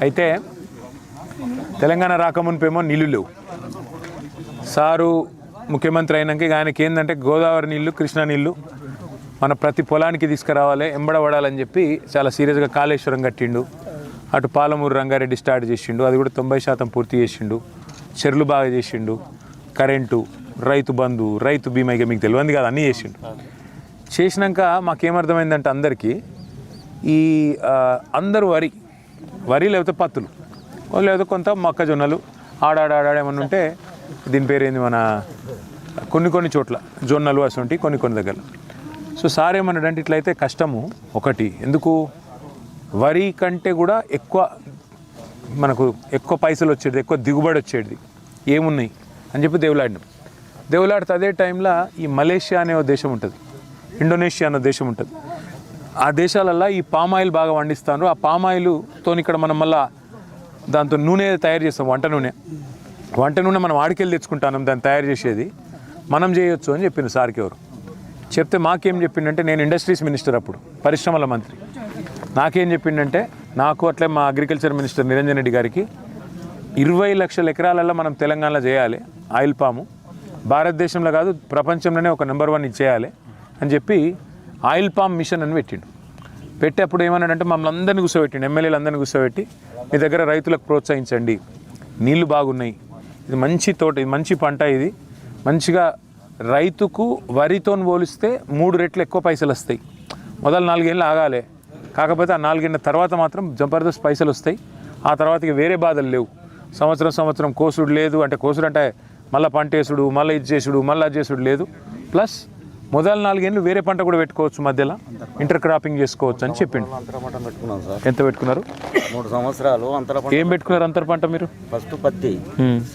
అయితే తెలంగాణ రాకమునిపేమో నీళ్ళు లేవు. సారు ముఖ్యమంత్రి అయినాక ఆయనకి ఏంటంటే గోదావరి నీళ్ళు, కృష్ణా నీళ్ళు మన ప్రతి పొలానికి తీసుకురావాలి, ఎంబడబడాలని చెప్పి చాలా సీరియస్గా కాళేశ్వరం కట్టిండు. అటు పాలమూరు రంగారెడ్డి స్టార్ట్ చేసిండు, అది కూడా 90% పూర్తి చేసిండు. చెర్లు బాగా చేసిండు, కరెంటు, రైతు బంధు, రైతు బీమా, ఇక మీకు తెలియదు కదా, అన్నీ చేసిండు. చేసినాక మాకేమర్థమైందంటే అందరికీ ఈ అందరూ వరి లేకపోతే పత్తులు, లేకపోతే కొంత మొక్కజొన్నలు ఆడాడేమన్నా ఉంటే దీని పేరు ఏంది మన కొన్ని చోట్ల జొన్నలు అసంటి కొన్ని దగ్గర. సో సార్ ఏమన్నాడంటే ఇట్లయితే కష్టము ఒకటి, ఎందుకు వరి కంటే కూడా మనకు ఎక్కువ పైసలు వచ్చేది, ఎక్కువ దిగుబడి వచ్చేది ఏమున్నాయి అని చెప్పి దేవులాడితే అదే టైంలో ఈ మలేషియా అనే దేశం ఉంటుంది, ఇండోనేషియా అనే దేశం ఉంటుంది. ఆ దేశాలల్లో ఈ పామాయిల్ బాగా పండిస్తారు. ఆ పామాయిల్తో ఇక్కడ మనం మళ్ళీ దాంతో నూనె తయారు చేస్తాం, వంట నూనె మనం ఆడికెళ్ళి తెచ్చుకుంటాం, దాన్ని తయారు చేసేది మనం చేయొచ్చు అని చెప్పింది సార్కి. ఎవరు చెప్తే మాకేం చెప్పిండంటే, నేను ఇండస్ట్రీస్ మినిస్టర్ అప్పుడు, పరిశ్రమల మంత్రి, నాకేం చెప్పిండంటే, నాకు అట్లే మా అగ్రికల్చర్ మినిస్టర్ నిరంజన్ రెడ్డి గారికి 20 లక్షల ఎకరాలలో మనం తెలంగాణలో చేయాలి ఆయిల్ పాము, భారతదేశంలో కాదు ప్రపంచంలోనే ఒక నెంబర్ 1 చేయాలి అని చెప్పి ఆయిల్ పామ్ మిషన్ అని పెట్టి అప్పుడు ఏమన్నాడంటే మమ్మల్ని అందరినీ కూర్చోబెట్టిండు, ఎమ్మెల్యేలు అందరినీ కూర్చోబెట్టి, మీ దగ్గర రైతులకు ప్రోత్సహించండి, నీళ్లు బాగున్నాయి, ఇది మంచి తోట, ఇది మంచి పంట, ఇది మంచిగా రైతుకు వరితో పోలిస్తే 3 రెట్లు ఎక్కువ పైసలు వస్తాయి. మొదలు 4 ఏళ్ళు ఆగాలి, కాకపోతే ఆ 4 ఏళ్ళ తర్వాత మాత్రం జబర్దస్త్ పైసలు వస్తాయి. ఆ తర్వాతకి వేరే బాధలు లేవు. సంవత్సరం కోసుడు లేదు, అంటే కోసుడు అంటే మళ్ళీ పంట వేసుడు, మళ్ళీ ఇది చేసుడు, మళ్ళీ అది చేసుడు లేదు. ప్లస్ మొదలు 4 ఏళ్ళు వేరే పంట కూడా పెట్టుకోవచ్చు, మధ్యలో ఇంటర్ క్రాపింగ్ చేసుకోవచ్చు అని చెప్పిండు. ఎంత పెట్టుకున్నారు? 3 సంవత్సరాలు అంతర పంట. ఏం పెట్టుకున్నారు అంతర పంట మీరు? ఫస్ట్ పత్తి,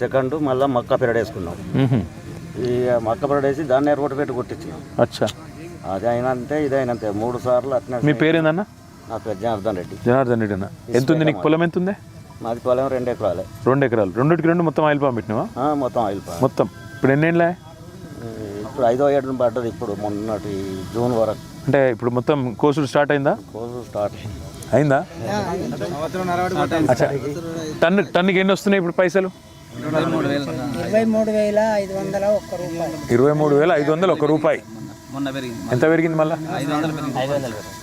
సెకండ్ మళ్ళీ మక్క పెరడు వేసుకున్నాం. ఈ మక్క పెరడు వేసి దాన్ని ఎర్రగొట్టు పెట్టి కొట్టించాం. అచ్చా, అది అయినంతే ఇది అయినంతే 3 సార్లు అట్లా. మీ పేరేందన్నా? నా పేరు జనార్దన్ రెడ్డి. జనార్దన్ రెడ్డి అన్న. ఎంత ఉంది నీకు పొలం? ఎంత ఉంది? మాది పొలం 2 ఎకరాలే. 2 ఎకరాలు, 2కి 2 మొత్తం ఆయిల్ పామ్ పెట్టినావా? మొత్తం ఆయిల్ పామ్ మొత్తం. ఇప్పుడు ఎన్నేళ్ళ? ఇప్పుడు 5వ ఏడు పడ్డది, ఇప్పుడు మొన్నటి జూన్ వరకు. అంటే ఇప్పుడు మొత్తం కోసుడు స్టార్ట్ అయిందా? కోసు స్టార్ట్ అయిందా? అచ్చా, టన్నుకి ఎన్ని వస్తున్నాయి ఇప్పుడు పైసలు? 23,500 1 రూపాయి. ఎంత పెరిగింది మళ్ళీ?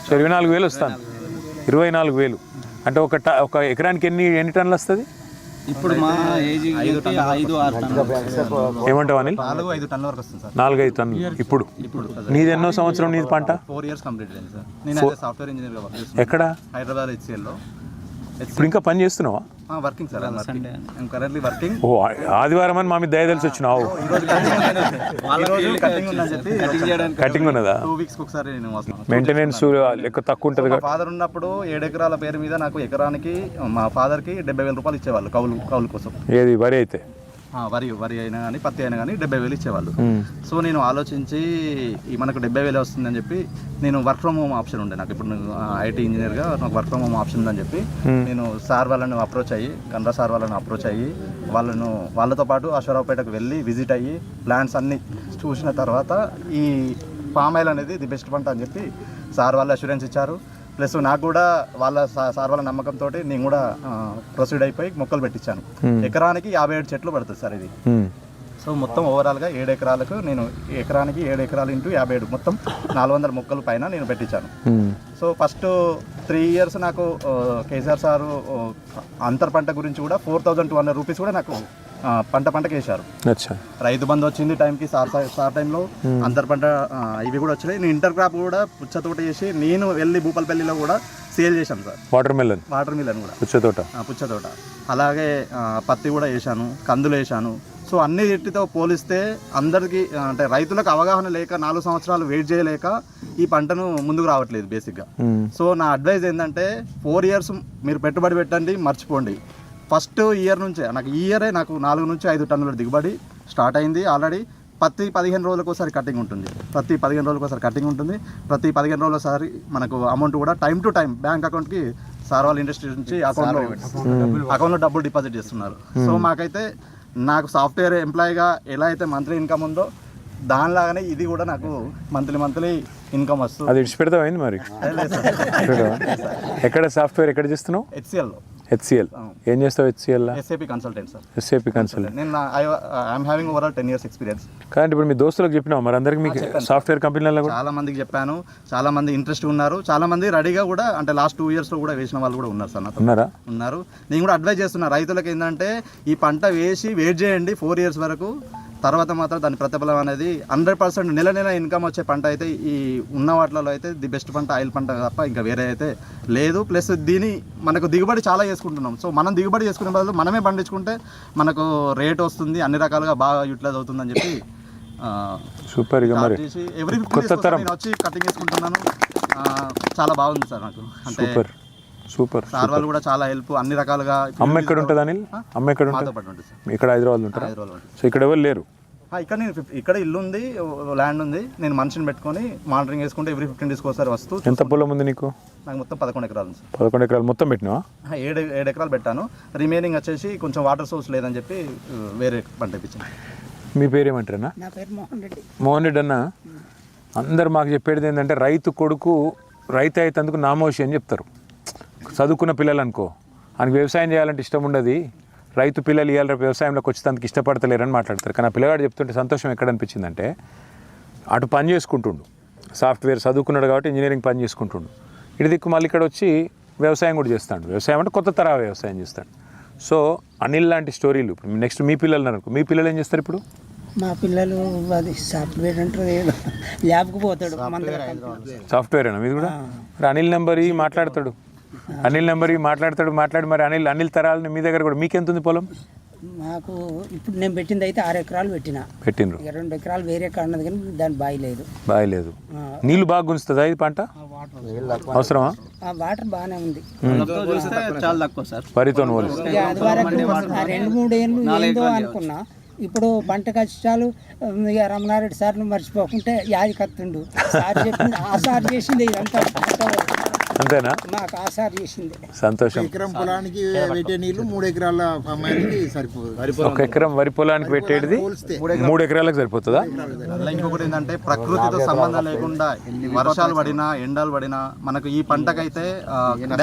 24,000 వస్తాను. 24,000 అంటే ఒక ఎకరానికి ఎన్ని టన్నులు వస్తుంది ఇప్పుడు? మా ఏజ్ 5-6 టన్నులు. ఏమంటావు అనిల్? 4-5 టన్నుల వరకు వస్తుంది సార్. 4-5 టన్నులు. ఇప్పుడు నీది ఎన్నో సంవత్సరం నీది పంట? 4 ఇయర్స్ కంప్లీట్ అయింది సార్. నేను సాఫ్ట్వేర్ ఇంజనీర్గా వర్క్ చేస్తున్నాను. ఎక్కడ? హైదరాబాద్ హెచ్సిఎల్లో. ఇప్పుడు ఇంకా పని చేస్తున్నావా? Working sir, currently working. ఓ, ఆదివారం అని మా మీద దయ తెలిసి వచ్చినావు. కటింగ్ ఉన్నదా? 2 వీక్స్కి ఒకసారి నేను మెయింటెనెన్స్ లెక్క తక్కువ ఉంటుంది. మా ఫాదర్ ఉన్నప్పుడు 7 ఎకరాల పేరు మీద నాకు ఎకరానికి మా ఫాదర్కి 70,000 రూపాయలు ఇచ్చేవాళ్ళు కౌలు కోసం. ఏది వరి అయితే? వరి అయినా కానీ పత్తి అయినా కానీ 70,000 ఇచ్చేవాళ్ళు. సో నేను ఆలోచించి మనకు 70,000 వస్తుందని చెప్పి నేను వర్క్ ఫ్రమ్ హోమ్ ఆప్షన్ ఉండే నాకు. ఇప్పుడు ఐటీ ఇంజనీర్గా నాకు వర్క్ ఫ్రమ్ హోమ్ ఆప్షన్ ఉందని చెప్పి నేను సార్ వాళ్ళని అప్రోచ్ అయ్యి, కన్నడ సార్ వాళ్ళని అప్రోచ్ అయ్యి, వాళ్ళతో పాటు అశ్వరావుపేటకు వెళ్ళి విజిట్ అయ్యి ప్లాంట్స్ అన్నీ చూసిన తర్వాత ఈ పామ్ ఆయిల్ అనేది ది బెస్ట్ పంట అని చెప్పి సార్ వాళ్ళు అష్యూరెన్స్ ఇచ్చారు. ప్లస్ నాకు కూడా సార్ వాళ్ళ నమ్మకంతో నేను కూడా ప్రొసీడ్ అయిపోయి మొక్కలు పెట్టించాను. ఎకరానికి 57 చెట్లు పడుతుంది సార్ ఇది. సో మొత్తం ఓవరాల్గా 7 ఎకరాలకు నేను ఎకరానికి 7 ఎకరాలు ఇంటూ 57 మొత్తం 400 మొక్కల పైన నేను పెట్టించాను. సో ఫస్ట్ 3 ఇయర్స్ నాకు కేసీఆర్ సారు అంతర్ పంట గురించి కూడా 4,200 రూపీస్ కూడా నాకు పంటకి వేశారు. రైతు బంధు వచ్చింది టైంకి, సార్ టైంలో అంతర్ పంట ఇవి కూడా వచ్చినాయి. నేను ఇంటర్ క్రాప్ కూడా పుచ్చతోట చేసి నేను వెళ్ళి భూపాలపల్లిలో కూడా సేల్ చేశాను సార్. వాటర్ మిలన్ కూడా పుచ్చతోట, అలాగే పత్తి కూడా వేసాను, కందులు వేసాను. సో అన్ని వీటితో పోలిస్తే అందరికీ అంటే రైతులకు అవగాహన లేక 4 సంవత్సరాలు వెయిట్ చేయలేక ఈ పంటను ముందుకు రావట్లేదు బేసిక్గా. సో నా అడ్వైజ్ ఏంటంటే 4 ఇయర్స్ మీరు పెట్టుబడి పెట్టండి, మర్చిపోండి. ఫస్ట్ ఇయర్ నుంచే నాకు ఈ ఇయరే నాకు 4 నుంచి 5 టన్నుల దిగుబడి స్టార్ట్ అయింది ఆల్రెడీ. ప్రతి 15 రోజులకు ఒకసారి కటింగ్ ఉంటుంది. ప్రతి 15 రోజులసారి మనకు అమౌంట్ కూడా టైం టు టైం బ్యాంక్ అకౌంట్కి సార్ వాళ్ళ ఇండస్ట్రీ నుంచి అకౌంట్లో డబ్బులు డిపాజిట్ చేస్తున్నారు. సో మాకైతే నాకు సాఫ్ట్వేర్ ఎంప్లాయీగా ఎలా అయితే మంత్లీ ఇన్కమ్ ఉందో దానిలాగానే ఇది కూడా నాకు మంత్లీ ఇన్కమ్ వస్తుంది. అది విడిచిపెడతామైంది మరి? ఎక్కడ సాఫ్ట్వేర్ ఎక్కడ చేస్తున్నావు? హెచ్సిఎల్ ఏం చేస్తావు హెచ్సిఎల్లో? SAP consultant sir. SAP consultant. నేను I'm having overall 10 years experience. కానీ ఇప్పుడు మీ దోస్తులకు చెప్పినావు మరి అందరికి? మీకు సాఫ్ట్వేర్ కంపెనీలలో కూడా చాలా మందికి చెప్పాను, చాలా మంది ఇంట్రెస్ట్ ఉన్నారు, చాలా మంది రెడీగా కూడా అంటే లాస్ట్ 2 years లో కూడా వేసిన వాళ్ళు కూడా ఉన్నారు సార్ నాతో. ఉన్నారు. నేను కూడా అడ్వైజ్ చేస్తున్నా రైతులకు ఏంటంటే ఈ పంట వేసి వెయిట్ చేయండి 4 years వరకు, తర్వాత మాత్రం దాని ప్రతిఫలం అనేది 100% నెల నెల ఇన్కమ్ వచ్చే పంట అయితే ఈ ఉన్న వాటిలో అయితే ది బెస్ట్ పంట ఆయిల్ పంట తప్ప ఇంకా వేరే అయితే లేదు. ప్లస్ దీని మనకు దిగుబడి చాలా చేసుకుంటున్నాం. సో మనం దిగుబడి చేసుకునే బదులు మనమే పండించుకుంటే మనకు రేట్ వస్తుంది, అన్ని రకాలుగా బాగా యూటిలైజ్ అవుతుందని చెప్పి సూపర్. ఇక మరి ఎవ్రీ కొత్త తరం నేను వచ్చి కటింగ్ చేసుకుంటున్నాను. చాలా బాగుంది సార్ నాకు. అంటే సూపర్. సార్ వాళ్ళు కూడా చాలా హెల్ప్ అన్ని రకాలుగా. అమ్మ ఎక్కడ ఉంటుంది అనిల్? అమ్మ ఎక్కడ ఉంటుంది? ఇక్కడ హైదరాబాద్ ఉంటారా? సో ఇక్కడ ఎవరు లేరు? ఇక్కడ నేను ఇక్కడ ఇల్లు ఉంది, ల్యాండ్ ఉంది. నేను మనిషిని పెట్టుకొని మానిటరింగ్ చేసుకుంటే ఎవ్రీ 15 days ఒకసారి వస్తూ. ఎంత పొలం ఉంది నీకు? నాకు మొత్తం 11 ఎకరాలు ఉంది. 11 ఎకరాలు మొత్తం పెట్టినావా? 7 ఎకరాలు పెట్టాను. రిమైనింగ్ వచ్చేసి కొంచెం వాటర్ సోర్స్ లేదని చెప్పి వేరే పంట ఇప్పించాను. మీ పేరు ఏమంటారన్నా? నా పేరు మోహన్ రెడ్డి. మోహన్ రెడ్డి అన్న, అందరు మాకు చెప్పేది ఏంటంటే రైతు కొడుకు రైతు అయితందుకు నామోషి అని చెప్తారు. చదువుకున్న పిల్లలు అనుకో, ఆయనకు వ్యవసాయం చేయాలంటే ఇష్టం ఉండదు, రైతు పిల్లలు ఇవాళ రేపు వ్యవసాయంలోకి వచ్చేందుకు ఇష్టపడతలేరని మాట్లాడతారు. కానీ ఆ పిల్లగాడు చెప్తుంటే సంతోషం ఎక్కడ అనిపించిందంటే, అటు పని చేసుకుంటుండు, సాఫ్ట్వేర్ చదువుకున్నాడు కాబట్టి ఇంజనీరింగ్ పని చేసుకుంటుండు, ఇటు దిక్కు మళ్ళీ ఇక్కడ వచ్చి వ్యవసాయం కూడా చేస్తాడు. వ్యవసాయం అంటే కొత్త తరహా వ్యవసాయం చేస్తాడు. సో అనిల్ లాంటి స్టోరీలు. ఇప్పుడు నెక్స్ట్ మీ పిల్లలు అనుకో, మీ పిల్లలు ఏం చేస్తారు ఇప్పుడు? మా పిల్లలు అది సాఫ్ట్వేర్ అంటారు, ఏదో ల్యాబ్కి పోతాడు. సాఫ్ట్వేరేనా మీది కూడా? మరి అనిల్ నెంబర్ మాట్లాడతాడు, అనిల్ నెంబర్ మాట్లాడి మరి అనిల్ తరాలని మీ దగ్గర కూడా. మీకెంత ఉంది పొలం? మాకు ఇప్పుడు నేను పెట్టింది అయితే 6 ఎకరాలు పెట్టినరు. 2 ఎకరాలు వేరే కాడినది కానీ దాని బావి లేదు. నీళ్ళు బాగా గుంచుతుందా ఇది పంట? అవసరమా? వాటర్ బాగానే ఉంది. చాలా తక్కువ సార్. వరితో అది వరకు 2-3 ఏళ్ళు ఏందో అనుకున్నా. ఇప్పుడు పంట కష్టాలు ఇక రమణారెడ్డి సార్ను మర్చిపోకుంటే యాది కత్తుండు. సార్ చెప్పింది ఆ సార్ చేసింది ఇదంతా అంతేనా? మాకు ఆ సార్ చేసింది. సంతోషం. ఎకరం పొలానికి పెట్టే నీళ్లు 3 ఎకరాల అమ్మాయికి సరిపోదు. 1 ఎకరం వరి పొలానికి పెట్టేది 3 ఎకరాలకు సరిపోతుందా? ఇంకొకటి ఏంటంటే ప్రకృతితో సంబంధం లేకుండా వర్షాలు పడినా ఎండలు పడినా మనకు ఈ పంటకైతే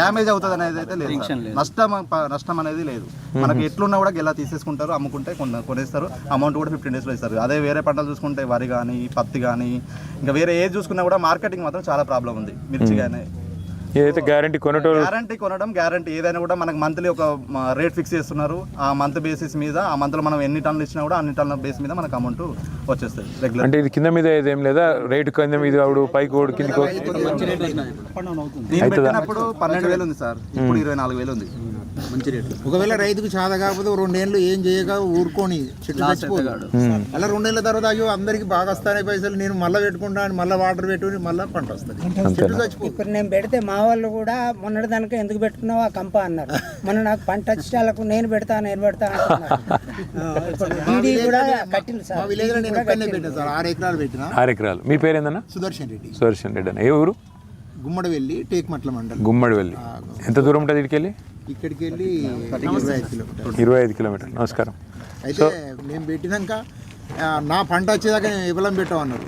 డ్యామేజ్ అవుతుంది అనేది అయితే లేదు. నష్టం అనేది లేదు. మనకు ఎట్లున్నా కూడా గెలా తీసేసుకుంటారు, అమ్ముకుంటే కొనేస్తారు. అమౌంట్ కూడా 15 days ఇస్తారు. అదే వేరే పంటలు చూసుకుంటే వరి కానీ పత్తి కానీ ఇంకా వేరే ఏది చూసుకున్నా కూడా మార్కెటింగ్ మాత్రం చాలా ప్రాబ్లం ఉంది. మిర్చి కానీ ఏదైతే గ్యారంటీ గ్యారంటీ ఏదైనా కూడా మనకు మంత్లీ ఒక రేట్ ఫిక్స్ చేస్తున్నారు. ఆ మంత్ బేసిస్ మీద ఆ మంత్లో మనం ఎన్ని టన్నులు ఇచ్చినా కూడా అన్ని టన్నుల బేస్ మీద మనకు అమౌంట్ వచ్చేస్తుంది రెగ్యులర్. అంటే ఇది కింద మీద ఏదేం లేదా? రేటు కింద మీద పైకి కిందకి పెట్టినప్పుడు 12,000 ఉంది సార్, ఇప్పుడు 24,000 ఉంది. మంచి రేట్లు. ఒకవేళ రైతుకు చాద కాకపోతే 2 ఏళ్ళు ఏం చేయక ఊరుకొని చెట్టు చచ్చిపోతాడు. అలా 2 ఏళ్ళ తర్వాత అయ్యో అందరికి బాగా వస్తాయి పైసలు, నేను మళ్ళీ పెట్టుకుంటా అని మళ్ళీ వాటర్ పెట్టుకుని మళ్ళీ పంట వస్తుంది. చెట్టు చచ్చిపోతుంది. ఇప్పుడు నేను పెడితే మా వాళ్ళు కూడా మొన్నటి దానిక ఎందుకు పెట్టుకున్నావు ఆ కంప అన్నారు. మొన్న నాకు పంట వచ్చేటాలకు నేను పెడతా అంటున్నారు. మా విలేజ్ లో నేను ఒక్కనే పెట్టాను సార్, 6 ఎకరాలు పెట్టిన. 6 ఎకరాలు. మీ పేరు ఏందన్నా? సుదర్శన్ రెడ్డి. సుదర్శన్ రెడ్డి అన్న. ఏ ఊరు? గుమ్మడివెల్లి, టేక్మట్ల మండలం. గుమ్మడివెల్లి. ఎంత దూరం ఉంటుంది ఇక్కడికి వెళ్ళి? ఇక్కడికి వెళ్ళి 25 కిలోమీటర్లు. 25 కిలోమీటర్లు. నమస్కారం. అయితే మేము పెట్టినాక నా పంట వచ్చేదాకా నేను విఫలం పెట్టమన్నారు.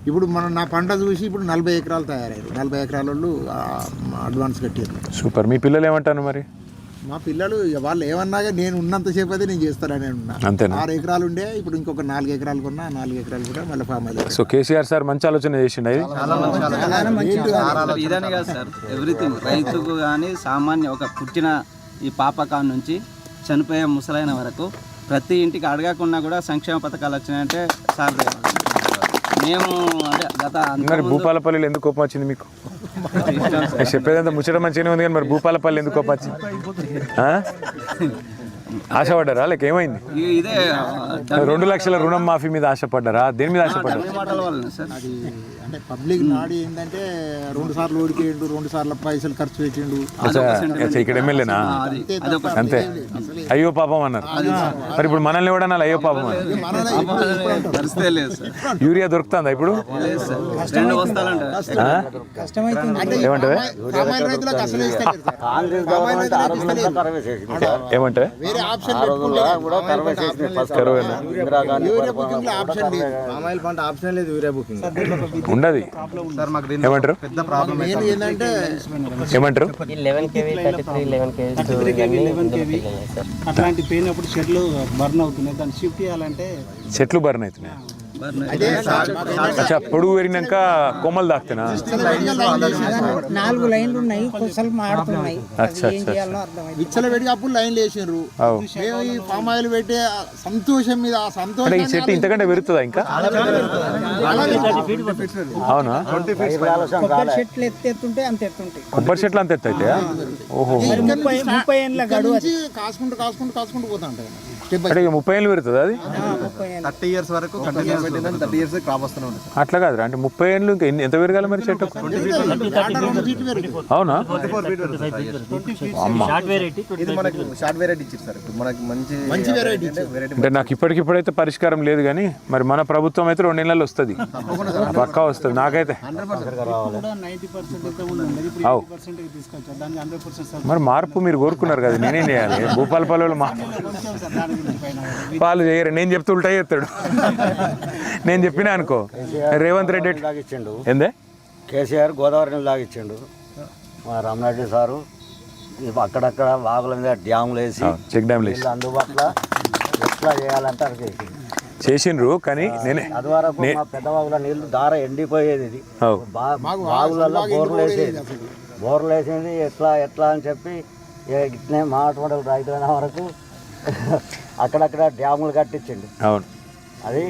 ఇప్పుడు నా పంట చూసి ఇప్పుడు 40 ఎకరాలు తయారయ్యారు. 40 ఎకరాల వాళ్ళు అడ్వాన్స్ కట్టారు. సూపర్. మీ పిల్లలు ఏమంటారు మరి? మా పిల్లలు వాళ్ళు ఏమన్నాగా నేను ఉన్నంతసేపు అయితే నేను చేస్తానని ఉన్నా. అంతేనా? 6 ఎకరాలు ఉండే, ఇప్పుడు ఇంకొక 4 ఎకరాలు కొన్నా. 4 ఎకరాలు కూడా మళ్ళీ ఫామ్ అయ్యారు. సో కేసీఆర్ సార్ మంచి ఆలోచన చేసిండు. ఇదని కాదు సార్, ఎవ్రీథింగ్ రైతుకు కానీ సామాన్య ఒక పుట్టిన ఈ పాపకాన్ నుంచి చనిపోయే ముసలైన వరకు ప్రతి ఇంటికి అడగకుండా కూడా సంక్షేమ పథకాలు వచ్చినాయంటే సార్ మేము అంటే గత మరి భూపాలపల్లిలో ఎందుకు కోపం వచ్చింది మీకు? చెప్పేదంతా ముచ్చట మంచిగానే ఉంది కానీ మరి భూపాలపల్లి ఎందుకు కోపం వచ్చింది? ఆశపడ్డారా? లేక ఏమైంది? ఇదే 2 లక్షల రుణం మాఫీ మీద ఆశపడ్డారా? దేని మీద ఆశపడ్డారు? అది అంటే పబ్లిక్ నాడి ఏంటంటే 2 సార్లు ఓడిపోయిండు, 2 సార్లు పైసలు ఖర్చు పెట్టిండు. ఇక్కడ ఎమ్మెల్యేనా? అంతే. అయ్యో పాపం అన్నారు. మరి ఇప్పుడు మనల్ని కూడా అన్నారు అయ్యో పాపం అన్నారు. యూరియా దొరుకుతుందా ఇప్పుడు? ఏమంటే రైతులకు అసలు ఏమంటే వేరే ఆప్షన్ ఆ రోజుల్లో కూడా కరువు వేసేసింది ఫస్ట్ ఇందిరాగాంధీ యూరియా బుకింగ్ లో ఆప్షన్ లేదు. పామాయిల్ పంట ఆప్షన్ లేదు యూరియా బుకింగ్. ఉండదు. సార్ మాకు దీంట్లో ఏమంటారు పెద్ద ప్రాబ్లం మెయిన్ ఏంటంటే ఏమంటారు 11 kV 33 11 kV అట్లాంటి పోయినప్పుడు షెడ్లు బర్న్ అవుతున్నాయి. దాన్ని షిఫ్ట్ చేయాలంటే చెట్లు బర్న్ అవుతున్నాయి. అదే అచ్చా పొడుగు పెరిగినాక కొమ్మలు దాక్తేనా? 4 లైన్లు ఉన్నాయి, కొసలు మాడుతున్నాయి. అచ్చా ఏం చేయాలో అర్థమైంది. విచ్చల పెట్టి అప్పుడు లైన్లు వేసిండ్రు. అవు. మేము ఈ ఫామ్ ఆయిల్ పెట్టే సంతోషం మీద ఆ అంటే సంతోషం ఈ చెట్టు ఇంతకంటే పెరుగుతుందా ఇంకా? అవునా? కొబ్బరి చెట్లు ఎత్తుంటే అంత ఎత్తుంటాయి. కొబ్బరి చెట్లు అంత ఎత్తు అయితే? ఓహో. 30 ఏళ్ళ గడువు అది. కాసుకుంటూ పోతా ఉంటాయి. స్టెప్ బై అంటే ఇక 30 ఏళ్ళు పెరుగుతుంది అది? 30 ఏళ్ళు. 30 years వరకు కంటిన్యూస్ పెట్టిందని 30 years క్రాప్ వస్తూనే ఉంటుంది. అట్లా కాదు అంటే 30 ఏళ్ళు ఇంకా ఎంత పెరగాలి మరి చెట్టు? అవునా? 24 feet వరకు. అమ్మ. ఇది మనకి షార్ట్ వెరైటీ ఇచ్చారు సార్. ఇప్పుడు మనకి మంచి వెరైటీ వెరైటీ అంటే నాకు ఇప్పటికిప్పుడైతే పరిష్కారం లేదు కానీ మరి మన ప్రభుత్వం అయితే 2 నెలలు వస్తుంది, పక్కా వస్తుంది. నాకైతే 90% అయితే ఉందండి. ఇప్పుడు అవు. 80% తీసుకొచ్చారు. దాన్ని 100% మరి మార్పు మీరు కోరుకున్నారు కదా, నేనేం చేయాలి? భూపాలపల్లిలో మార్పు దాని గురించి పైన పాలు చేయరు. నేను చెప్తే ఉల్టా చేస్తాడు. నేను చెప్పినా అనుకో రేవంత్ రెడ్డి లాగిచ్చిండు, ఏందే కేసీఆర్ గోదావరి నీళ్ళు లాగిచ్చిండు. మా రామనాయుడు సారు అక్కడక్కడ వాగుల మీద డ్యాములు వేసి చెక్ డ్యామ్లు వేసి నీళ్ళు అందుబాటులో ఎట్లా చేయాలంటే అది చేసిండు. చేసిండ్రు. కానీ నేనే అది వరకు మా పెద్ద వాగుల నీళ్లు దార ఎండిపోయేది. ఇది అవు. వాగులలో బోర్లు వేసేది. బోర్లు వేసేది ఎట్లా అని చెప్పి ఇట్లనే మా అటువంటి రైతులైన వరకు అక్కడక్కడ డ్యాములు కట్టించండు. అవును. అది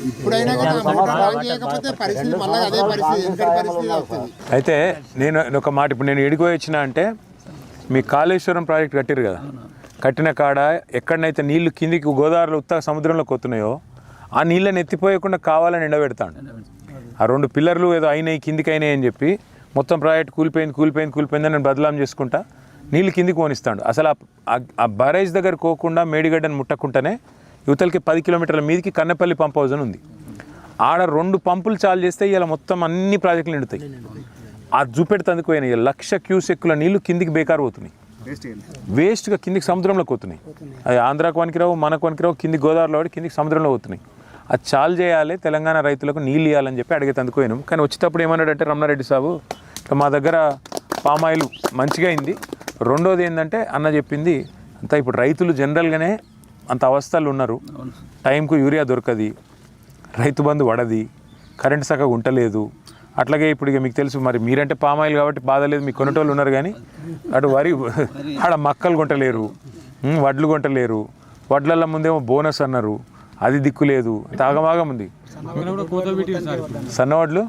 ఇప్పుడైనా కానీ ఆ మాట బాగు చేయకపోతే పరిస్థితి మళ్ళీ అదే పరిస్థితి, వెనకటి పరిస్థితి వస్తుంది. అయితే నేను ఒక మాట, ఇప్పుడు నేను ఎడిపోయి వచ్చిన అంటే మీ కాళేశ్వరం ప్రాజెక్ట్ కట్టిరు కదా, కట్టిన కాడ ఎక్కడనైతే నీళ్లు కిందికి గోదావరిలో ఉత్త సముద్రంలోకి వస్తున్నాయో ఆ నీళ్ళని ఎత్తిపోయకుండా కావాలని ఎండబెడతాడు. ఆ 2 పిల్లర్లు ఏదో అయినాయి కిందికి అయినాయి అని చెప్పి మొత్తం ప్రాజెక్ట్ కూలిపోయిందని నేను బదలాం చేసుకుంటా నీళ్ళు కిందికి పోనిస్తాడు. అసలు ఆ బ్యారేజ్ దగ్గర పోకుండా మేడిగడ్డను ముట్టకుండానే యువతలకి 10 కిలోమీటర్ల మీదకి కన్నపల్లి పంప్ హౌస్ అని ఉంది. ఆడ 2 పంపులు చాలు చేస్తే ఇలా మొత్తం అన్ని ప్రాజెక్టులు నిండుతాయి. ఆ చూపెడుతందుకు పోయినాయి 1,00,000 క్యూసెక్కుల నీళ్లు కిందికి బేకారు పోతున్నాయి, వేస్ట్గా కిందికి సముద్రంలోకి పోతున్నాయి. అది ఆంధ్రాకు వనికిరావు, మనకు వనికిరావు, కింది గోదావరిలో పడి కిందికి సముద్రంలో పోతున్నాయి. అది చాలు చేయాలి, తెలంగాణ రైతులకు నీళ్ళు ఇవ్వాలని చెప్పి అడిగేందుకు పోయినాం. కానీ వచ్చేటప్పుడు ఏమన్నాడంటే రమణారెడ్డి సాబు, ఇట్లా మా దగ్గర పామాయిల్ మంచిగా అయింది, రెండోది ఏంటంటే అన్న చెప్పింది అంతా ఇప్పుడు రైతులు జనరల్గానే అంత అవస్థలు ఉన్నారు, టైంకు యూరియా దొరకది, రైతు బంధు పడది, కరెంటు చక్కగా ఉండలేదు. అట్లాగే ఇప్పుడు ఇక మీకు తెలుసు మరి మీరంటే పామాయిల్ కాబట్టి బాధ లేదు, మీకు కొనేటోళ్ళు ఉన్నారు. కానీ అటు వరి ఆడ మక్కలు కొంటలేరు, వడ్లు కొంటలేరు, వడ్లల్లో ముందేమో బోనస్ అన్నారు, అది దిక్కు లేదు, తాగమాగం ఉంది. సన్నవడ్లు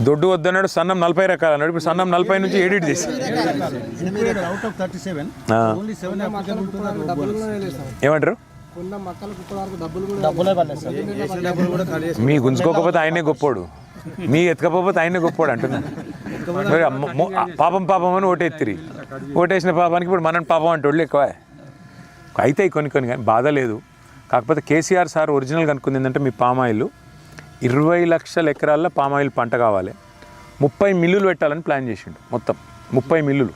దొడ్డు వద్దన్నాడు, సన్నం 40 రకాలు అన్నాడు. ఇప్పుడు సన్నం 40 నుంచి ఎడిట్ చేసి ఏమంటారు? మీ గుంజుకోకపోతే ఆయనే గొప్పోడు, మీ ఎత్తుకపోతే ఆయనే గొప్పోడు అంటున్నా. పాపం అని ఓటెత్తిరి, ఓటేసిన పాపానికి ఇప్పుడు మనం పాపం అంటే వాళ్ళు ఎక్కువ అవుతాయి కొన్ని కానీ బాధ లేదు. కాకపోతే కేసీఆర్ సార్ ఒరిజినల్గా అనుకుంది ఏంటంటే మీ పామాయిల్ 20 లక్షల ఎకరాల్లో పామాయిల్ పంట కావాలి, 30 మిల్లులు పెట్టాలని ప్లాన్ చేసిండు. మొత్తం 30 మిల్లులు.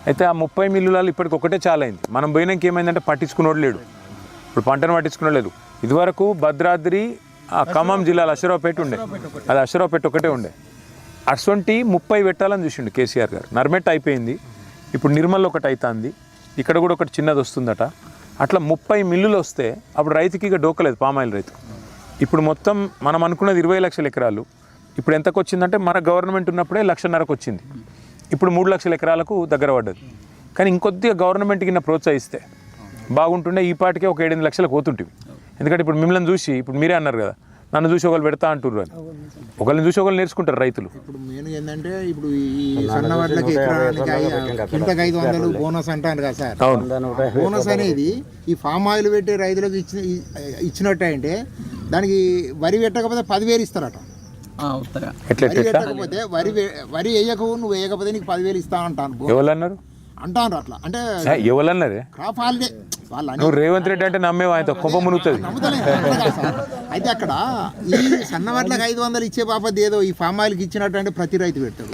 అయితే ఆ 30 మిల్లులలో ఇప్పటికి ఒకటే చాలా అయింది. మనం పోయినాక ఏమైందంటే పట్టించుకున్నోడు లేడు, ఇప్పుడు పంటను పట్టించుకున్నోడు లేదు. ఇదివరకు భద్రాద్రి ఖమ్మం జిల్లాలో అశ్వరావుపేట ఉండే, అది అశ్వరావుపేట ఒకటే ఉండే. అటువంటి 30 పెట్టాలని చూసిండు కేసీఆర్ గారు. నర్మెట్ అయిపోయింది, ఇప్పుడు నిర్మల్ ఒకటి అవుతుంది, ఇక్కడ కూడా ఒకటి చిన్నది వస్తుందట. అట్లా 30 మిల్లులు వస్తే అప్పుడు రైతుకి ఇక డోకలేదు, పామాయిల్ రైతు. ఇప్పుడు మొత్తం మనం అనుకున్నది 20 లక్షల ఎకరాలు, ఇప్పుడు ఎంతకు వచ్చిందంటే మన గవర్నమెంట్ ఉన్నప్పుడే 1,50,000కు వచ్చింది, ఇప్పుడు 3 లక్షల ఎకరాలకు దగ్గర పడ్డది. కానీ ఇంకొద్దిగా గవర్నమెంట్కి ఇన్న ప్రోత్సహిస్తే బాగుంటుండే, ఈ పాటికే ఒక 7-8 లక్షలకు పోతుంటివి. ఎందుకంటే ఇప్పుడు మిమ్మల్ని చూసి, ఇప్పుడు మీరే అన్నారు కదా నన్ను చూసి ఒకళ్ళు పెడతా అంటున్నారు అని, ఒకళ్ళని చూసి ఒకళ్ళు నేర్చుకుంటారు రైతులు. ఇప్పుడు మెయిన్ ఏంటంటే ఇప్పుడు ఈ సన్న వడ్లకి కింటకి 500 బోనస్ అంటారు కదా సార్. బోనస్ అనేది ఈ ఫామ్ ఆయిల్ పెట్టే రైతులకు ఇచ్చినట్టు అంటే దానికి వరి పెట్టకపోతే 10,000 ఇస్తారట. వరి పెట్టకపోతే వరి వేయకపోతే నువ్వు వేయకపోతే నీకు 10,000 ఇస్తా అంటాను. ఎవరు అన్నారు? అంటారు అట్లా అంటే ఎవరన్నారే క్రాప్ హాలిడే వాళ్ళు నువ్వు రేవంత్ రెడ్డి అంటే నమ్మేవా ఆయనతో కుంభ మునుగుతుంది. నమ్ముతలేదు అట్లా కాదు సార్. అయితే అక్కడ ఈ సన్నవాట్లకు 500 ఇచ్చే బాపతి ఏదో ఈ ఫామ్ ఆయిల్కి ఇచ్చినట్టు అంటే ప్రతి రైతు పెడతాడు.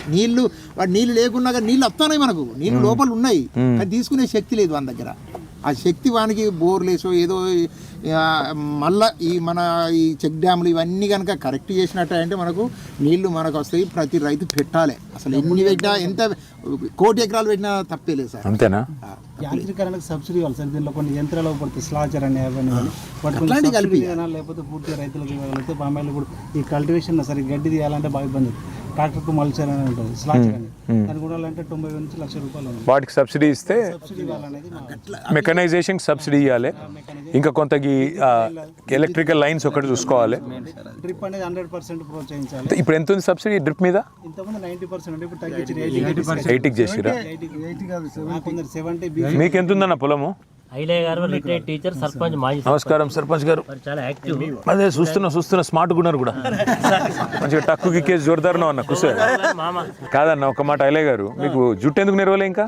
వాడు నీళ్లు లేకున్నా కానీ నీళ్ళు వస్తున్నాయి, మనకు నీళ్ళు లోపల ఉన్నాయి, అది తీసుకునే శక్తి లేదు వాని దగ్గర. ఆ శక్తి వానికి బోర్లేసో ఏదో మళ్ళీ ఈ చెక్ డ్యాములు ఇవన్నీ కనుక కరెక్ట్ చేసినట్టు అంటే మనకు నీళ్లు మనకు వస్తాయి. ప్రతి రైతు పెట్టాలి. అసలు ఎన్ని పెట్టినా ఎంత 1 కోటి ఎకరాలు పెట్టినా తప్పే లేదు సార్. అంతేనా? యాంత్రీకరణకు సబ్సిడీ ఇవ్వాలి సార్. దీనిలో కొన్ని యంత్రాలు పడుతుంది, స్లాచర్ అని అవన్నీ అట్లాంటివి కలిపి లేకపోతే పూర్తిగా రైతులకు ఇవ్వగలిగితే పామాయిల్ కూడా ఈ కల్టివేషన్ సరే గడ్డి తీయాలంటే బాగా ఇబ్బంది. ట్రాక్టర్కు మల్చర్ అని ఉంటుంది, స్లాచర్ అని, దానికి కూడా 90,000 నుంచి ₹1,00,000 వాటికి సబ్సిడీ ఇస్తే సబ్సిడీ ఇవ్వాలనేది మెకనైజేషన్ సబ్సిడీ ఇవ్వాలి. ఇంకా కొంత ఎలక్ట్రికల్ లైన్స్ ఒకటి చూసుకోవాలి. డ్రిప్ అనేది 100% ప్రోత్సహించాలి. ఇప్పుడు ఎంత ఉంది సబ్సిడీ డ్రిప్ మీద? ఇంతకుముందు 90% ఉంటే ఇప్పుడు తగ్గించి 80కి చేసిరా? 80 కాదు, 70. మీకు ఎంత ఉందన్న పొలము? ఐలయ్య గారు రిటైర్డ్ టీచర్, సర్పంచ్, మాజీ నమస్కారం సర్పంచ్ గారు. చాలా యాక్టివ్. అదే చూస్తున్నా స్మార్ట్ ఉన్నారు కూడా. మంచిగా టక్కుకి కేసు జోరుదారును అన్న కూర్చో. కాదన్న ఒక మాట ఐలయ్య గారు, మీకు జుట్టు ఎందుకు నెరవలే? ఇంకా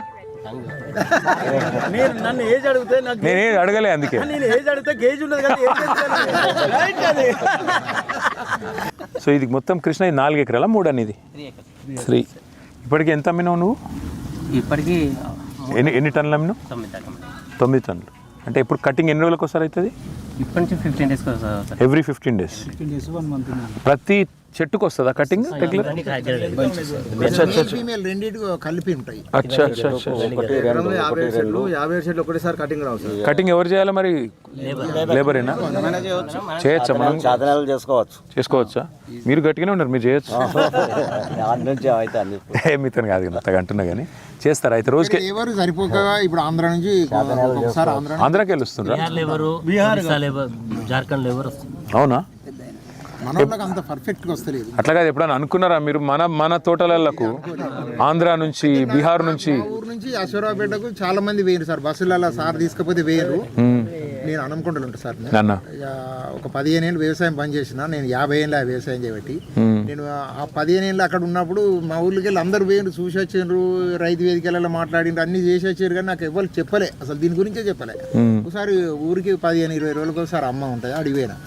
నన్ను ఏజ్ అడిగితే నేనే అడగలే, అందుకే నేను ఏజ్ అడిగితే గేజ్ ఉండదు కదా. సో ఇది మొత్తం కృష్ణ 4 ఎకరాల 3 అనేది 3. ఇప్పటికి ఎంత అమ్మినావు నువ్వు? ఇప్పటికీ ఎన్ని టన్నులు అమ్మినావు? 9 టన్నులు. అంటే ఇప్పుడు కటింగ్ ఎన్ని రోజులకు ఒకసారి అవుతుంది? ఇప్పటి నుంచి 15 days ఎవ్రీ 15 days. 1 month. ప్రతి చెట్టుకు వస్తుందా కటింగ్? రెగ్యులర్ ఫీమేల్ రెండింటికి కలిపి ఉంటాయి. అచ్చా 57 చెట్లు ఒకటేసారి కటింగ్ రావు సార్. కటింగ్ ఎవరు చేయాలి మరి? లేబరేనా? చేయొచ్చా? మనం సాధనాలు చేసుకోవచ్చా? మీరు గట్టిగానే ఉన్నారు, మీరు చేయొచ్చు. మీతో కాదు అంతగా అంటున్నా కానీ చేస్తారా? అయితే రోజుకి ఎవరు సరిపోక ఇప్పుడు ఆంధ్ర నుంచి ఒకసారి ఆంధ్రాకి వెళ్ళొస్తుండ్రా? జార్ఖండ్ లేవరు. అవునా? మన వాళ్ళకి అంత పర్ఫెక్ట్గా వస్తలేదు. అట్లా కాదు, ఎప్పుడైనా అనుకున్నారా మీరు మన తోటలకు ఆంధ్ర నుంచి, బీహార్ నుంచి? ఊరు నుంచి అశ్వరావుపేటకు చాలా మంది వేయరు సార్, బస్సులలో సార్ తీసుకపోతే వేయరు. నేను అనంకొండలు ఉంటాను సార్. ఒక 15 ఏళ్ళు వ్యవసాయం పని చేసిన, నేను 50 ఏళ్ళు వ్యవసాయం చేయబట్టి నేను ఆ 15 ఏళ్ళు అక్కడ ఉన్నప్పుడు మా ఊళ్ళకి వెళ్ళి అందరు వేయండి, చూసి వచ్చిండ్రు, రైతు వేదికలలో మాట్లాడిండ్రు, అన్ని చేసి వచ్చారు. కానీ నాకు ఎవరు చెప్పలే, అసలు దీని గురించే చెప్పలే. ఒకసారి ఊరికి 15-20 రోజులకు ఒకసారి అమ్మ ఉంటుంది, అడిగిపోయినా.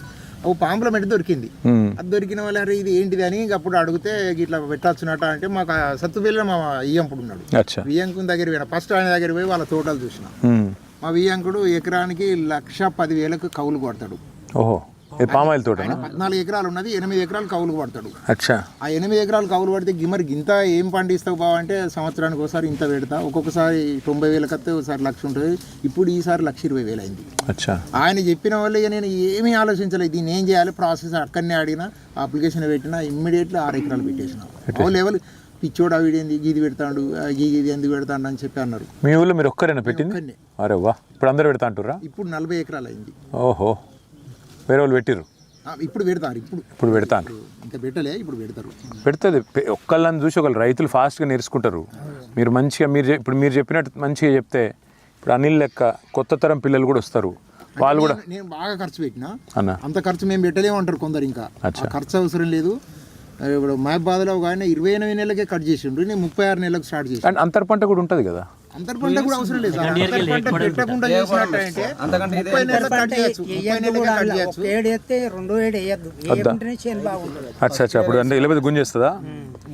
ఓ పాంప్లమెంట్ దొరికింది. అది దొరికిన వాళ్ళ ఇది ఏంటిది అని అప్పుడు అడిగితే ఇట్లా పెట్టచ్చునట అంటే, మాకు సత్తుపల్లిలో మా వియ్యంకుడు ఉన్నాడు. వియ్యంకుని దగ్గర పోయినా, ఫస్ట్ ఆయన దగ్గర పోయి వాళ్ళ తోటలు చూసిన. మా వియ్యంకుడు ఎకరానికి 1,10,000 కౌలు కొడతాడు. ఓహో, పామాయిల్ తోట 14 ఎకరాలు ఉన్నది, 8 ఎకరాలు కౌలు పడతాడు. అచ్చా. ఆ 8 ఎకరాలు కౌలు పడితే మరి ఇంత ఏం పండిస్తావు బావ అంటే, సంవత్సరానికి ఒకసారి ఇంత పెడతా, ఒక్కొక్కసారి 90,000 కత్తే ఒకసారి 1,00,000 ఉంటుంది. ఇప్పుడు ఈసారి 1,20,000 అయింది. అచ్చా. ఆయన చెప్పిన వల్ల ఇక నేను ఏమీ ఆలోచించలేదు, దీన్ని ఏం చేయాలి, ప్రాసెస్ అక్కడనే అడిగిన, అప్లికేషన్ పెట్టినా, ఇమ్మీడియట్లీ 6 ఎకరాలు పెట్టేసిన. ఓ లెవెల్ పిచ్చోడు వీడేంది గీది పెడతాడు, గీది ఎందుకు పెడతాడు అని చెప్పి అన్నారు. మీ ఊళ్ళో మీరు ఒక్కరేనా పెట్టింది? అరే వా, ఇప్పుడు అందరూ పెడతా అంటారా? ఇప్పుడు 40 ఎకరాలు అయింది. ఓహో, వేరే వాళ్ళు పెట్టిర్రు? ఇప్పుడు పెడతారు. ఇప్పుడు పెడతాను, ఇంకా పెట్టలే, ఇప్పుడు పెడతారు. పెడుతుంది. ఒక్కళ్ళని చూసి ఒకళ్ళు రైతులు ఫాస్ట్గా నేర్చుకుంటారు. మీరు మంచిగా ఇప్పుడు మీరు చెప్పినట్టు మంచిగా చెప్తే, ఇప్పుడు అనిల్ లెక్క కొత్త తరం పిల్లలు కూడా వస్తారు. వాళ్ళు కూడా నేను బాగా ఖర్చు పెట్టినా అన్న, అంత ఖర్చు మేము పెట్టలేమంటారు కొందరు. ఇంకా ఖర్చు అవసరం లేదు. ఇప్పుడు మహబాద్లో కానీ 28 నెలలకే కట్ చేసిండ్రు, నేను 36 నెలలకు స్టార్ట్ చేసి. అండ్ అంతర్ పంట కూడా ఉంటుంది కదా? అంతర్ పంట కూడా అవసరం లేదు సార్. అంతర్ పంట పెట్టకుండా చేసినట్టయితే 30 నెలలకు కట్ చేయొచ్చు. 30 నెలలకు కట్ చేయొచ్చు. అచ్చా. అప్పుడు అంటే ఇళ్ళ గుంజేస్తుందా?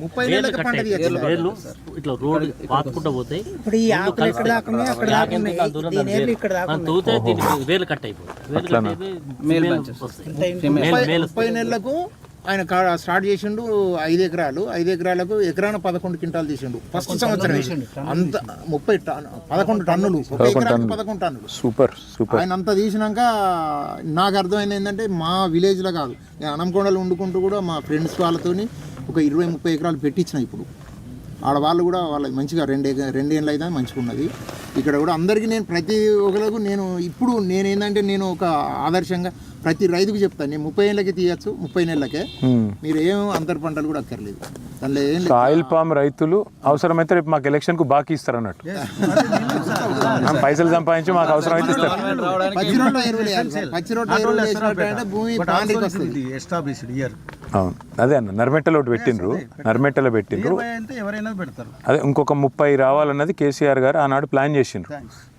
30 నెలలకు పంట తీయచ్చు. ఇట్లా రోడ్ పాతుకుంటూ పోతాయి. ఇప్పుడు ఈ ఆకులు ఎక్కడ దాకా ఉన్నాయి, అక్కడ దాకా ఉన్నాయి. దీని ఏర్లు ఇక్కడ దాకా ఉన్నాయి. తూతే దీనికి వేలు కట్ అయిపోయి 30 నెలలకు ఆయన స్టార్ట్ చేసిండు. 5 ఎకరాలు, 5 ఎకరాలకు ఎకరాన 11 క్వింటాలు తీసిండు ఫస్ట్ సంవత్సరం. అంత 11 టన్నులు, 11 టన్నులు. Super super. ఆయన అంతా తీసినాక నాకు అర్థమైంది ఏంటంటే, మా విలేజ్లో కాదు, నేను అనంకొండలు వండుకుంటూ కూడా మా ఫ్రెండ్స్ వాళ్ళతోని ఒక 20-30 ఎకరాలు పెట్టించిన. ఇప్పుడు ఆడవాళ్ళు కూడా వాళ్ళ మంచిగా 2 ఏళ్ళు అయితే మంచిగా ఉన్నది. ఇక్కడ కూడా అందరికీ నేను ప్రతి ఒక్కరికి నేనేంటంటే నేను ఒక ఆదర్శంగా ప్రతి రైతుకు చెప్తాను, నేను 30 ఏళ్ళకి తీయచ్చు, 30 నెలలకే. మీరు ఏం అంతర్ పంటలు కూడా అక్కర్లేదు. దానిలో ఏం ఆయిల్ పామ్ రైతులు అవసరమైతే రేపు మాకు ఎలక్షన్కు బాకీ ఇస్తారు అన్నట్టు. పైసలు సంపాదించి మాకు అవసరం అయితే ఇస్తారు. పచ్చి రొట్ట ఎరువులు వేయాలి. పచ్చి రొట్ట ఎరువులు వేసినట్టు భూమి పాండికి వస్తుంది. ఎస్టాబ్లిష్డ్ ఇయర్ అవును అదే అన్న నర్మెట్టలో ఒకటి పెట్టిండ్రు, నర్మెట్టలో పెట్టిండ్రు. అంటే ఎవరైనా పెడతారు. అదే ఇంకొక 30 రావాలన్నది కేసీఆర్ గారు ఆనాడు ప్లాన్ చేసిండ్రు.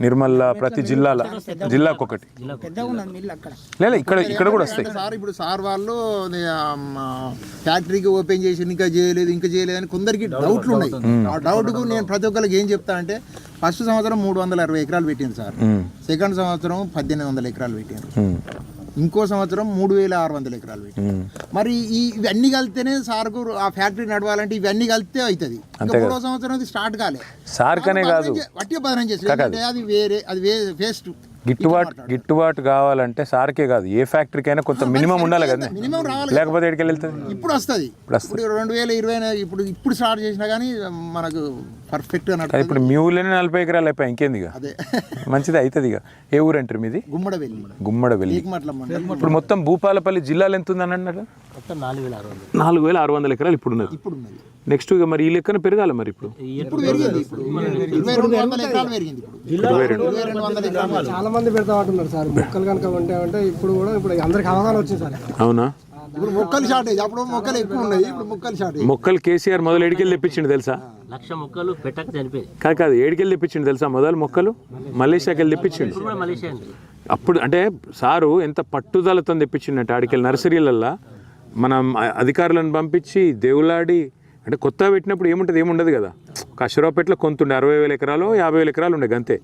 నిర్మల్ ప్రతి జిల్లాకు ఒకటి. పెద్దగా ఉన్నది మిల్లు అక్కడ. లేదా ఇక్కడ కూడా వస్తాయి సార్. ఇప్పుడు సార్ వాళ్ళు ఫ్యాక్టరీకి ఓపెన్ చేసి ఇంకా చేయలేదు అని కొందరికి డౌట్లు ఉన్నాయి. ఆ డౌట్కు నేను ప్రతి ఒక్కరికి ఏం చెప్తా అంటే, ఫస్ట్ సంవత్సరం 360 ఎకరాలు పెట్టింది సార్, సెకండ్ సంవత్సరం 1800 ఎకరాలు పెట్టారు, ఇంకో సంవత్సరం 3600 ఎకరాలు పెట్టారు. మరి ఇవన్నీ కలిస్తేనే సార్కు ఆ ఫ్యాక్టరీ నడవాలంటే ఇవన్నీ కలిస్తే అవుతుంది. మూడో సంవత్సరం అది స్టార్ట్ కాలే. సార్కనే కాదు, వట్టిగా బదనం చేసి అది వేరే, అది వేస్ట్. గిట్టుబాటు కావాలంటే సార్కే కాదు, ఏ ఫ్యాక్టరీకైనా కొంత మినిమం ఉండాలి కదా, మినిమం రావాలి. లేకపోతే ఎక్కడికి వెళ్తుంది. ఇప్పుడు వస్తుంది. ఇప్పుడు 2020 ఇప్పుడు స్టార్ట్ చేసినా కానీ మనకు పర్ఫెక్ట్ గా. ఇప్పుడు మీ ఊళ్ళోనే 40 ఎకరాలు అయిపోయి ఇంకేంది ఇక, మంచిది అవుతుంది ఇక. ఏ ఊరు అంటారు మీది? గుమ్మడవెల్లి. ఇప్పుడు మొత్తం భూపాలపల్లి జిల్లాలో ఎంత ఉంది అని అన్నారు? 4600 ఎకరాలు ఇప్పుడు ఉన్నది. నెక్స్ట్ ఇక మరి ఈ లెక్కన పెరగాలి మరి. ఇప్పుడు చాలా మంది పెడతా ఉంటున్నారు సార్ మొక్కలు కనుక ఉంటే ఇప్పుడు కూడా అందరికి అవగాహన వచ్చింది సార్. అవునా? ఇప్పుడు మొక్కలు షార్టేజ్, అప్పుడు మొక్కలు ఎక్కువ ఉన్నాయి, ఇప్పుడు మొక్కలు షార్టేజ్. మొక్కలు కేసీఆర్ మొదలు ఏడికెళ్ళి తెప్పించిండు తెలుసా? 1,00,000 మొక్కలు పెట్టక చనిపోయి కాదు ఏడికెళ్ళి తెప్పించిండు తెలుసా? మొదలు మొక్కలు మలేషియాకి వెళ్ళి తెప్పించిండు. అప్పుడు అంటే సారు ఎంత పట్టుదలతో తెప్పించిండంటే ఆడికెళ్ళి నర్సరీలల్లా మనం అధికారులను పంపించి దేవులాడి. అంటే కొత్తగా పెట్టినప్పుడు ఏముండదు కదా. ఒక అశ్వరావుపేటలో కొంతుండే 60,000 ఎకరాలు 50,000 ఎకరాలు ఉండే అంతే.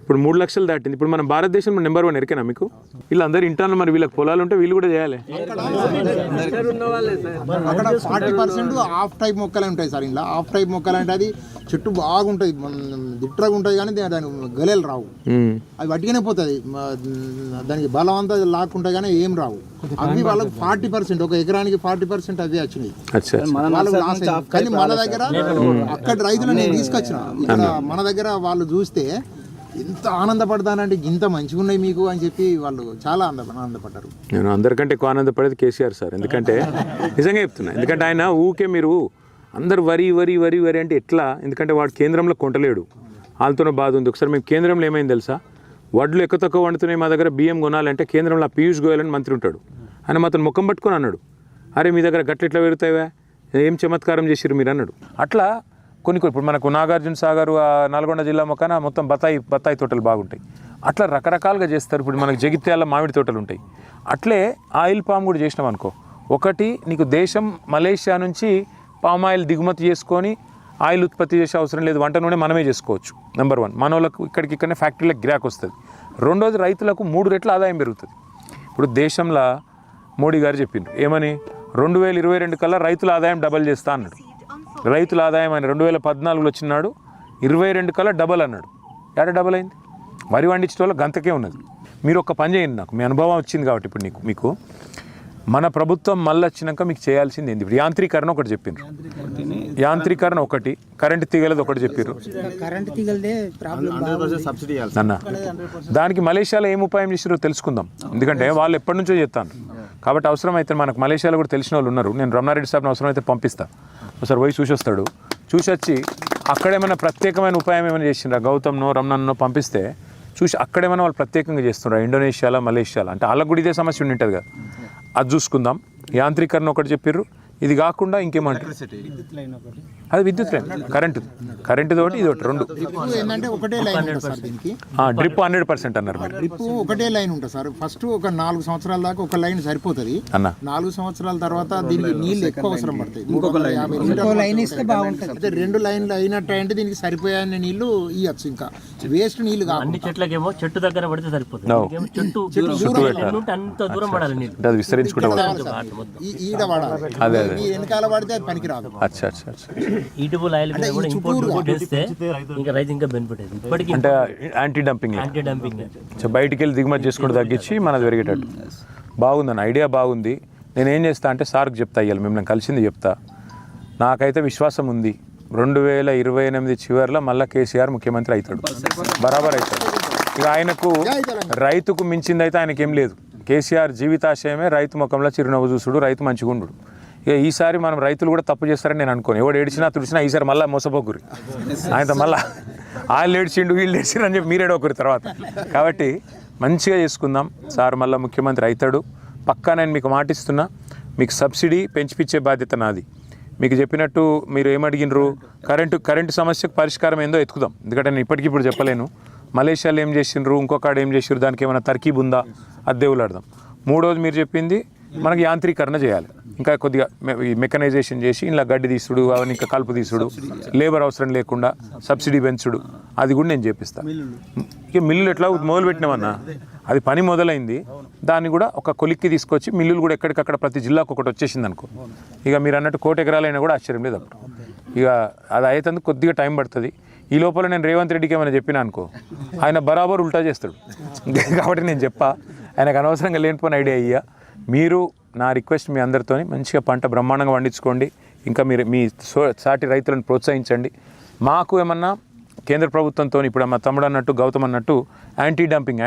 ఇప్పుడు 3 లక్షలు దాటింది. ఇప్పుడు మనం భారతదేశంలో నెంబర్ 1 ఎరికేనా మీకు? వీళ్ళందరూ ఇంటాను, మరి వీళ్ళకి పొలాలు ఉంటే వీళ్ళు కూడా చేయాలి. అక్కడ 40% హాఫ్ టైప్ మొక్కలే ఉంటాయి సార్. ఇలా హాఫ్ టైప్ మొక్కలు అంటే అది చెట్టు బాగుంటుంది, దిట్టగా ఉంటుంది, కానీ దానికి గలేలు రావు. అవి వట్టిగానే పోతుంది, దానికి బలం అంతా లాక్కుంటాయి కానీ ఏం రావు. అవి వాళ్ళకి 40%, ఒక ఎకరానికి 40% అవే వచ్చినాయి. కానీ మన దగ్గర అక్కడ రైతులు నేను తీసుకొచ్చిన, ఇక్కడ మన దగ్గర వాళ్ళు చూస్తే ఎంత ఆనందపడతానంటే ఇంత మంచిగా ఉన్నాయి మీకు అని చెప్పి వాళ్ళు చాలా ఆనందపడ్డారు. నేను అందరికంటే ఎక్కువ ఆనందపడేది కేసీఆర్ సార్. ఎందుకంటే నిజంగా చెప్తున్నా, ఎందుకంటే ఆయన ఊకే మీరు అందరు వరి అంటే ఎట్లా? ఎందుకంటే వాడు కేంద్రంలో కొంటలేడు, వాళ్ళతోనే బాధ ఉంది. ఒకసారి మేము కేంద్రంలో ఏమైంది తెలుసా? వడ్లు ఎక్కువ తక్కువ వండుతున్నాయి మా దగ్గర, బియ్యం కొనాలంటే కేంద్రంలో పీయూష్ గోయల్ అని మంత్రి ఉంటాడు, ఆయన మాత్రం ముఖం పట్టుకొని అన్నాడు, అరే మీ దగ్గర గట్ల ఎట్లా పెరుగుతావా, ఏం చమత్కారం చేసిరు మీరు అన్నాడు. అట్లా కొన్ని ఇప్పుడు మనకు నాగార్జున సాగర్ నల్గొండ జిల్లా మొక్కన మొత్తం బత్తాయి తోటలు బాగుంటాయి. అట్లా రకరకాలుగా చేస్తారు. ఇప్పుడు మనకు జగిత్యాల మామిడి తోటలు ఉంటాయి. అట్లే ఆయిల్ పామ్ కూడా చేసినాం అనుకో, ఒకటి నీకు దేశం మలేషియా నుంచి పామ్ ఆయిల్ దిగుమతి చేసుకొని ఆయిల్ ఉత్పత్తి చేసే అవసరం లేదు, వంట నూనె మనమే చేసుకోవచ్చు. నెంబర్ 1, మన వాళ్ళకు ఇక్కడికిక్కడనే ఫ్యాక్టరీలకు గిరాక్ వస్తుంది. రెండోది రైతులకు 3 రెట్ల ఆదాయం పెరుగుతుంది. ఇప్పుడు దేశంలో మోడీ గారు చెప్పిండ్రు ఏమని, 2022 కల్లా రైతుల ఆదాయం డబల్ చేస్తా అన్నాడు. రైతుల ఆదాయం ఆయన 2014లో వచ్చినాడు, 22 కల్లా డబల్ అన్నాడు. ఎక్కడ డబల్ అయింది? వరి పండించడం వల్ల గంతకే ఉన్నది. మీరు ఒక పని చేయండి, నాకు మీ అనుభవం వచ్చింది కాబట్టి ఇప్పుడు మీకు మన ప్రభుత్వం మళ్ళీ వచ్చినాక మీకు చేయాల్సింది ఏంది? ఇప్పుడు యాంత్రీకరణ ఒకటి చెప్పిండ్రు, యాంత్రీకరణ ఒకటి, కరెంటు తీగలది ఒకటి చెప్పారు. కరెంటు తీగలదే ప్రాబ్లం సబ్సిడీ అన్న. దానికి మలేషియాలో ఏం ఉపాయం చేసారో తెలుసుకుందాం, ఎందుకంటే వాళ్ళు ఎప్పటి నుంచో చెప్తాను కాబట్టి. అవసరమైతే మనకు మలేషియాలో కూడా తెలిసిన వాళ్ళు ఉన్నారు, నేను రమణారెడ్డి సాబ్ని అవసరమైతే పంపిస్తాను, ఒకసారి పోయి చూసొస్తాడు. చూసొచ్చి అక్కడేమైనా ప్రత్యేకమైన ఉపాయం ఏమైనా చేసిండ్రా, గౌతమ్నో రమణన్నో పంపిస్తే చూసి అక్కడేమైనా వాళ్ళు ప్రత్యేకంగా చేస్తున్నారు ఇండోనేషియాలో మలేషియాలో, అంటే వాళ్ళకు కూడా ఇదే సమస్య ఉండి ఉంటుంది కదా, అది చూసుకుందాం. యాంత్రీకరణ ఒకటి చెప్పారు. ఇది కాకుండా ఇంకేమంటారు? అది విద్యుత్ లైన్, కరెంటు తోటి ఇది ఒకటి, 2 ఏంటంటే ఒకటే లైన్ ఉంటుంది సార్ దీనికి. డ్రిప్ 100% అన్నారు మీరు. డ్రిప్ ఒకటే లైన్ ఉంటుంది సార్. ఫస్ట్ ఒక 4 సంవత్సరాల దాకా ఒక లైన్ సరిపోతుంది అన్న. 4 సంవత్సరాల తర్వాత దీనికి నీళ్ళు ఎక్కువ అవసరం పడతాయి. ఇంకొక లైన్ ఇస్తే బాగుంటుంది. అయితే 2 లైన్లు అయినట్టు అంటే దీనికి సరిపోయాన్ని నీళ్లు ఇవ్వచ్చు, ఇంకా వేస్ట్ నీళ్లు కాదు. అన్ని చెట్లకేమో చెట్టు దగ్గర పడితే సరిపోతుంది, అంత దూరం పడాలి నీళ్ళు, అది విస్తరించుకుంటా ఈడ పడాలి, వెనకాల పడితే అది పనికి రాదు. ఈటబుల్ ఆయిల్ కూడా ఇంపోర్ట్ చేస్తే ఇంకా రైతు ఇంకా బెనిఫిట్ అయింది. ఇప్పటికీ అంటే యాంటీ డంపింగ్ బయటికి వెళ్ళి దిగుమతి చేసుకుంటూ తగ్గించి మనది పెరిగేటట్టు. బాగుందని ఐడియా బాగుంది. నేను ఏం చేస్తా అంటే సార్కి చెప్తా, ఇవ్వాలి మిమ్మల్ని కలిసింది చెప్తా. నాకైతే విశ్వాసం ఉంది 2028 చివరిలో మళ్ళీ కేసీఆర్ ముఖ్యమంత్రి అవుతాడు, బరాబర్ అవుతాడు. ఇక ఆయనకు రైతుకు మించింది అయితే ఆయనకేం లేదు. కేసీఆర్ జీవితాశయమే రైతు ముఖంలో చిరునవ్వు చూసుడు, రైతు మంచిగా ఉండు. ఇక ఈసారి మనం రైతులు కూడా తప్పు చేస్తారని నేను అనుకోను. ఎవడు ఏడిచినా తుడిచినా ఈసారి మళ్ళీ మోసపోకురి, ఆయనతో మళ్ళీ వాళ్ళు ఏడ్చిండు వీళ్ళు ఏడ్చిండు అని చెప్పి మీరేడోకరి తర్వాత. కాబట్టి మంచిగా చేసుకుందాం. సార్ మళ్ళీ ముఖ్యమంత్రి అవుతాడు పక్కా, నేను మీకు మాటిస్తున్నా. మీకు సబ్సిడీ పెంచిపిచ్చే బాధ్యత నాది. మీకు చెప్పినట్టు మీరు ఏమడిగినరు, కరెంటు సమస్యకు పరిష్కారం ఏందో ఎత్తుకుదాం. ఎందుకంటే నేను ఇప్పటికిప్పుడు చెప్పలేను. మలేషియాలో ఏం చేసిండ్రు, ఇంకొకటి ఏం చేసిండ్రు, దానికి ఏమైనా తర్కీబ్ ఉందా, అది దేవులాడదాం. మూడోది మీరు చెప్పింది మనకి యాంత్రీకరణ చేయాలి, ఇంకా కొద్దిగా మెకనైజేషన్ చేసి ఇలా గడ్డి తీసుడు, అవన్నీ ఇంకా కలుపు తీసుడు, లేబర్ అవసరం లేకుండా సబ్సిడీ పెంచుడు, అది కూడా నేను చేపిస్తాను. ఇక మిల్లులు ఎట్లా మొదలుపెట్టినామన్నా, అది పని మొదలైంది, దాన్ని కూడా ఒక కొలిక్కి తీసుకొచ్చి మిల్లులు కూడా ఎక్కడికక్కడ ప్రతి జిల్లాకు ఒకటి వచ్చేసింది అనుకో, ఇక మీరు అన్నట్టు 1,00,00,000 ఎకరాలైనా కూడా ఆశ్చర్యం లేదు అప్పుడు. ఇక అది అయ్యేందుకు కొద్దిగా టైం పడుతుంది. ఈ లోపల నేను రేవంత్ రెడ్డికి ఏమైనా చెప్పినా అనుకో, ఆయన బరాబర్ ఉల్టా చేస్తాడు. కాబట్టి నేను చెప్పా, ఆయనకు అనవసరంగా లేనిపోయిన ఐడియా అయ్యా. మీరు నా రిక్వెస్ట్ మీ అందరితో మంచిగా పంట బ్రహ్మాండంగా పండించుకోండి, ఇంకా మీరు మీ సాటి రైతులను ప్రోత్సహించండి. మాకు ఏమన్నా కేంద్ర ప్రభుత్వంతో ఇప్పుడు మా తమ్ముడు అన్నట్టు, గౌతమ్ అన్నట్టు యాంటీ డంపింగ్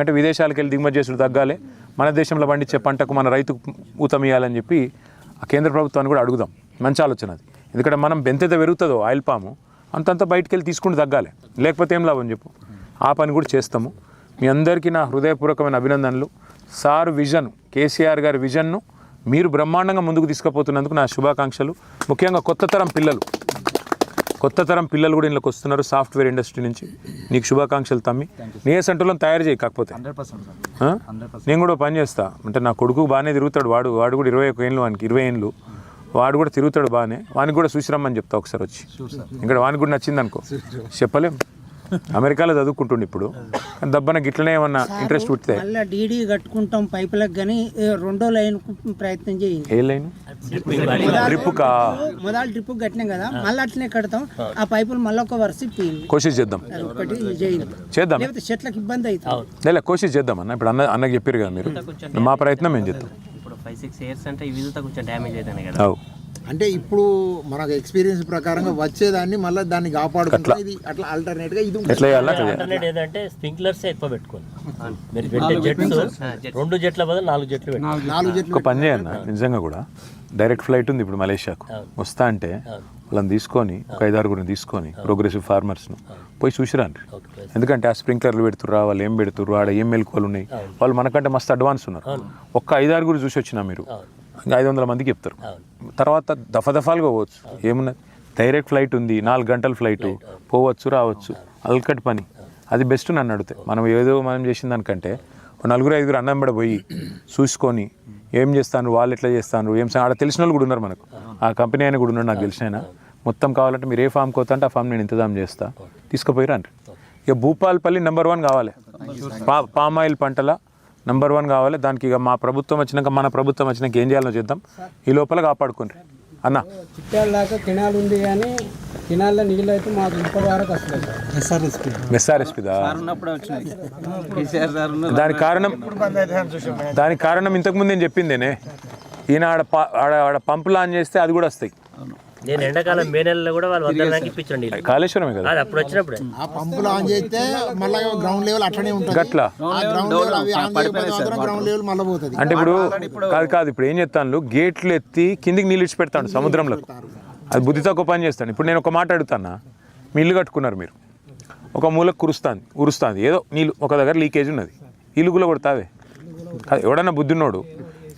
అంటే విదేశాలకు వెళ్ళి దిగుమతి చేసుడు తగ్గాలి, మన దేశంలో పండించే పంటకు మన రైతుకు ఊతమియాలని చెప్పి ఆ కేంద్ర ప్రభుత్వాన్ని కూడా అడుగుదాం. మంచి ఆలోచన అది. ఎందుకంటే మనం ఎంతైతే పెరుగుతుందో ఆయిల్ పాము అంతంత బయటికి వెళ్ళి తీసుకుంటూ తగ్గాలి, లేకపోతే ఏం లాభం చెప్పు. ఆ పని కూడా చేస్తాము. మీ అందరికీ నా హృదయపూర్వకమైన అభినందనలు. సార్ విజన్, కేసీఆర్ గారి విజన్ను మీరు బ్రహ్మాండంగా ముందుకు తీసుకుపోతున్నందుకు నా శుభాకాంక్షలు. ముఖ్యంగా కొత్త తరం పిల్లలు కూడా ఇంట్లోకి వస్తున్నారు సాఫ్ట్వేర్ ఇండస్ట్రీ నుంచి. నీకు శుభాకాంక్షలు తమ్మి. నీ సెంటర్లో తయారు చేయి. కాకపోతే నేను కూడా పని చేస్తా. అంటే నా కొడుకు బాగానే తిరుగుతాడు, వాడు కూడా 21 ఏళ్ళు, వానికి 20 ఏళ్ళు, వాడు కూడా తిరుగుతాడు బాగానే. వానికి కూడా చూసిరమ్మని చెప్తా ఒకసారి వచ్చి. ఇక్కడ వానికి కూడా నచ్చింది అనుకో, చెప్పలేం. అమెరికాలో చదువుకుంటుండే ఇప్పుడు, దబ్బన గిట్లనే ఏమన్నా ఇంట్రెస్ట్ పుట్టితే మళ్ళీ డీడీ కట్టుకుంటాం పైపులకు, కానీ 2వ లైన్ ప్రయత్నం చేయండి. ఏ లైన్? డ్రిప్పుకా? మొదలు డ్రిప్ కట్టినాం కదా, మళ్ళీ అట్లనే కడతాం. ఆ పైపులు మళ్ళీ ఒక వరుస కోషిష్ చేద్దాం, చేద్దాం. లేకపోతే చెట్లకు ఇబ్బంది అవుతుంది. లేదా కోషిష్ చేద్దాం అన్న. ఇప్పుడు అన్నకి చెప్పారు కదా మీరు, మా ప్రయత్నం ఏం చేద్దాం. ఇప్పుడు 5-6 ఇయర్స్ అంటే ఇవి కొంచెం డ్యామేజ్ అవుతాయి కదా. అంటే ఇప్పుడు మనకు ఎక్స్పీరియన్స్ ప్రకారంగా వచ్చేదాన్ని మళ్ళీ దాన్ని కాపాడుకుంటాం. ఇది అట్లా ఆల్టర్నేట్ గా ఇది ఆల్టర్నేట్ ఏంటంటే స్ప్రింక్లర్స్ ఎక్కువ పెట్టుకోండి. మీరు పెట్టే జెట్స్ 2 జెట్ల బదులు 4 జెట్లు పెట్టండి. 4 జెట్లు ఒక పని చేయన్న. నిజంగా కూడా డైరెక్ట్ ఫ్లైట్ ఉంది ఇప్పుడు మలేషియాకు. వస్తా అంటే వాళ్ళని తీసుకొని, ఒక 5-6 తీసుకొని ప్రోగ్రెసివ్ ఫార్మర్స్ను పోయి చూసిరండి. ఎందుకంటే ఆ స్ప్రింక్లర్లు పెడుతుర్రా, వాళ్ళు ఏం పెడుతుర్రు, ఆడ ఏం మెలకువలు ఉన్నాయి, వాళ్ళు మనకంటే మస్తు అడ్వాన్స్ ఉన్నారు. ఒక్క 5-6 చూసి వచ్చినా మీరు ఇంకా 500 మందికి చెప్తారు. తర్వాత దఫాలుగా పోవచ్చు. ఏమున్నది, డైరెక్ట్ ఫ్లైట్ ఉంది, 4 గంటల ఫ్లైటు, పోవచ్చు రావచ్చు, అల్కట్ పని. అది బెస్ట్ నన్ను అడిగితే. మనం చేసిన దానికంటే 4-5 అన్నం పడ పోయి చూసుకొని ఏం చేస్తాను, వాళ్ళు ఎట్లా చేస్తాను, ఆడ తెలిసిన వాళ్ళు కూడా ఉన్నారు మనకు. ఆ కంపెనీ అయినా కూడా ఉన్నాడు, నాకు తెలిసిన. మొత్తం కావాలంటే మీరు ఏ ఫామ్ కోతంటే ఆ ఫామ్ నేను ఇంతజాం చేస్తా, తీసుకుపోయి రండి. ఇక భూపాలపల్లి నెంబర్ 1 కావాలి, పామ్ ఆయిల్ పంటల నెంబర్ 1 కావాలి. దానికి ఇక మన ప్రభుత్వం వచ్చినాక ఏం చేయాలో చేద్దాం. ఈ లోపల కాపాడుకోండి అన్న. చిట్టాల దాకా కెనాల్ ఉంది, కానీ కెనాల్లో నీళ్ళు అయితే మాకు ఇప్పటి వరకు వస్తుంది. ఎస్ఆర్ఎస్పిదా? దానికి కారణం ఇంతకుముందు నేను చెప్పిందేనే. ఈయన ఆడ పంపులు ఆన్ చేస్తే అది కూడా వస్తాయి. నేను ఎండాకాలం మే నెలలో కూడా వాళ్ళు వద్దడానికి ఇప్పించండి. కాళేశ్వరమే కదా అది అప్పుడు వచ్చినప్పుడు ఆ పంపులు ఆన్ చేస్తే మళ్ళీ గ్రౌండ్ లెవెల్ అట్లనే ఉంటుంది. గట్లా గ్రౌండ్ లెవెల్ మళ్ళీ పోతుంది. అంటే ఇప్పుడు కాదు ఇప్పుడు ఏం చేస్తాను, గేట్లు ఎత్తి కిందికి నీళ్ళు ఇచ్చి పెడతాను సముద్రంలో. అది బుద్ధి తక్కువ పని చేస్తాను. ఇప్పుడు నేను ఒక మాట అడుగుతాను, మీ ఇల్లు కట్టుకున్నారు మీరు, ఒక మూలకు ఉరుస్తుంది, ఏదో నీళ్ళు ఒక దగ్గర లీకేజ్ ఉన్నది, ఇల్లు కూడా కొడతావే. ఎవడన్నా బుద్ధి ఉన్నోడు,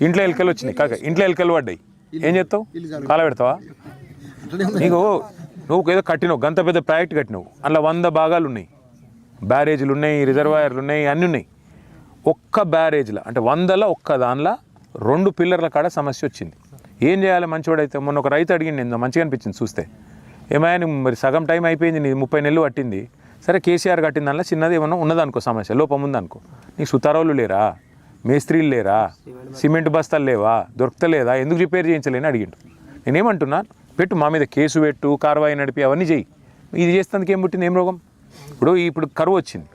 ఇంట్లో ఎలుకలు వచ్చినాయి, ఇంట్లో ఎలుకలు పడ్డాయి, ఏం చేస్తావు? కాల పెడతావా? నీకు నువ్వు ఏదో కట్టినావు, గంత పెద్ద ప్రాజెక్ట్ కట్టినావు, అందులో 100 భాగాలు ఉన్నాయి, బ్యారేజీలు ఉన్నాయి, రిజర్వాయర్లు ఉన్నాయి, అన్నీ ఉన్నాయి. ఒక్క బ్యారేజ్లో అంటే 100లో ఒక్క దానిలో 2 పిల్లర్ల కాడ సమస్య వచ్చింది. ఏం చేయాలి మంచివాడైతే? మొన్న ఒక రైతు అడిగింది, నేను మంచిగా అనిపించింది చూస్తే, ఏమైనా మరి సగం టైం అయిపోయింది, నీ 30 నెలలు పట్టింది, సరే కేసీఆర్ కట్టిన దానిలో చిన్నది ఏమన్నా ఉన్నదనుకో, సమస్య లోపం ఉందనుకో, నీకు సుతారోళ్ళు లేరా, మేస్త్రీలు లేరా, సిమెంట్ బస్తాలు లేవా, దొరకలేదా, ఎందుకు రిపేర్ చేయించలేని అడిగిండు. నేనేమంటున్నా, పెట్టు, మా మీద కేసు పెట్టు, కార్వాయి నడిపి అవన్నీ చెయ్యి. ఇది చేస్తేందుకు ఏం పుట్టింది, ఏం రోగం? ఇప్పుడు కరువు వచ్చింది,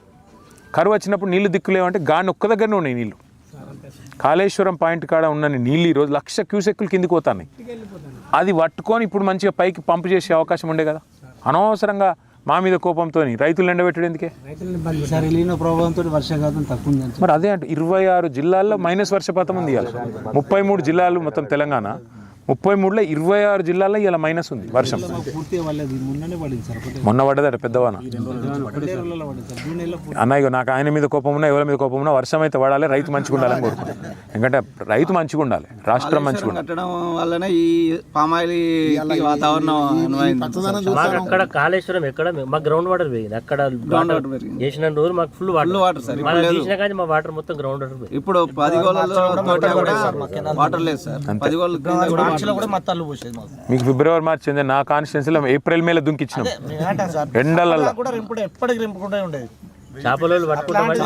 కరువు వచ్చినప్పుడు నీళ్లు దిక్కులేవంటే గాని ఒక్క దగ్గరనే ఉన్నాయి నీళ్ళు. కాళేశ్వరం పాయింట్ కాడ ఉన్న నీళ్ళు ఈరోజు 1,00,000 క్యూసెక్కులు కిందికి పోతున్నాయి. అది పట్టుకొని ఇప్పుడు మంచిగా పైకి పంపు చేసే అవకాశం ఉండే కదా. అనవసరంగా మా మీద కోపంతో రైతులు ఎండబెట్టడం ఎందుకే? మరి అదే అంటే 26 జిల్లాల్లో మైనస్ వర్షపాతం ఉంది. 33 జిల్లాలు మొత్తం తెలంగాణ, 33లో 26 జిల్లాల్లో ఇలా మైనస్ ఉంది వర్షం. పూర్తిగా పడలేదు, మొన్ననే పడింది సార్. ఒకటే మొన్న పడ్డదట పెద్దవాన. ఒకటే రోజులలో పడింది సార్. జూన్ నెలలో అన్న ఇక నాకు ఆయన మీద కోపం ఉన్నా ఎవరి మీద కోపం ఉన్నా వర్షం అయితే పడాలి, రైతు మంచిగా ఉండాలని కోరుకుంటాను. ఎందుకంటే రైతు మంచిగా ఉండాలి, రాష్ట్రం మంచిగా ఉండాలి. కట్టడం వల్లనే ఈ పామాయిల్ వాతావరణం అనువైంది. మాకు అక్కడ కాళేశ్వరం ఎక్కడ మాకు గ్రౌండ్ వాటర్ పోయింది. అక్కడ చేసిన రోజు మాకు ఫుల్ వాటర్ సార్. తీసినా కానీ మా వాటర్ మొత్తం గ్రౌండ్ వాటర్ పోయింది. ఇప్పుడు 10 గోళ్ళలో వాటర్ లేదు సార్. 10 గోళ్ళ కింద కూడా మీకు ఫిబ్రవరి మార్చి చెందిన నా కాన్స్టిట్యున్సీలో ఏప్రిల్ మేలో దుంకిచ్చినాం ఎండలలో. చేపలు పట్టుకుంటామంటే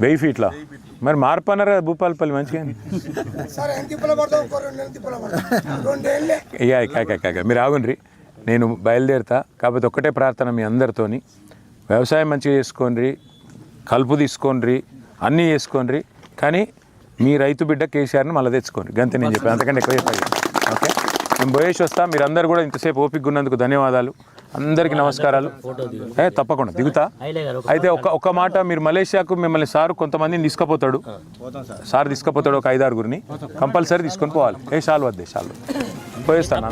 1000 ఫీట్లా. మరి మార్పు అన్నారు కదా భూపాలపల్లి మంచిగా. మీరు ఆగుండ్రి, నేను బయలుదేరుతా. కాకపోతే ఒక్కటే ప్రార్థన మీ అందరితోని, వ్యవసాయం మంచిగా చేసుకోండి, కలుపు తీసుకోండి, అన్నీ చేసుకోండి, కానీ మీ రైతు బిడ్డ కేసీఆర్ని మళ్ళీ తెచ్చుకోండి. గంతే నేను చెప్పాను, అంతకంటే ఎక్కువ చెప్పాలి. ఓకే, మేము పోయేసి వస్తా. మీరందరూ కూడా ఇంతసేపు ఓపిక ఉన్నందుకు ధన్యవాదాలు. అందరికీ నమస్కారాలు. తప్పకుండా దిగుతా. అయితే ఒక మాట, మీరు మలేషియాకు మిమ్మల్ని సార్ కొంతమందిని తీసుకుపోతాడు, సార్ తీసుకుపోతాడు, ఒక 5-6 కంపల్సరీ తీసుకొని పోవాలి. షాల్ వద్దే, షాల్ పోయేస్తాను.